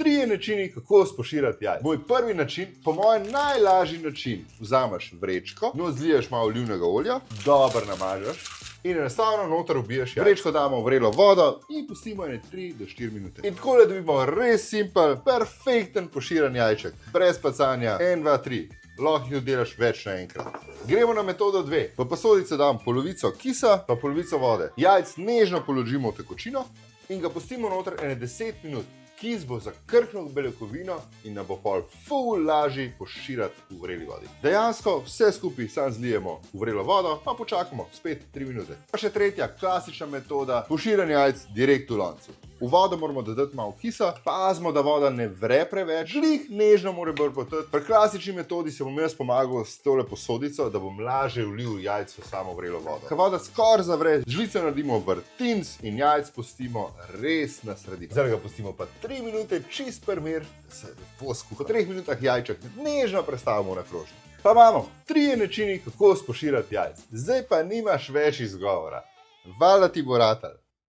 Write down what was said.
Trije načini, kako spoširati jajc. Moj prvi način, po mojem najlažji način, vzameš vrečko, no zliješ malo olivnega olja, dobro namažeš in enostavno noter ubiješ jajce. Vrečko damo v vrelo vodo in pustimo 3 do 4 minute. In tako dobimo res simpel, perfekten poširan jajček, brez pacanja, 1, 2, 3. Lahko jih delaš več naenkrat. Gremo na metodo 2. V posodico dam polovico kisa pa polovico vode. Jajc nežno položimo v tekočino in ga pustimo noter 10 minut. Kis bo zakrhnil beljakovino in nam bo pol ful lažji poširati v vreli vodi. Dejansko vse skupaj sam zlijemo v vrelo vodo, pa počakamo spet 3 minute. Pa še tretja klasična metoda, poširanje jajc direkt v loncu. V vodo moramo dodati malo kisa, pazimo, da voda ne vre preveč, žlih nežno mora bolj poteti. Pri klasični metodi se bom jaz pomagal s tole posodico, da bom lažje vlil jajc v samo vrelo vodo. Ko voda skoraj zavre, žlico naredimo vrtinc in jajc pustimo res na sredini. Zdaj ga pustimo pa 3 minute čist primer, da se poskuha. Po 3 minutah jajček nežno prestavimo na krožnik. Pa imamo 3 načini, kako spoširati jajc. Zdaj pa nimaš več izgovora. Valjda ti bo ratalo.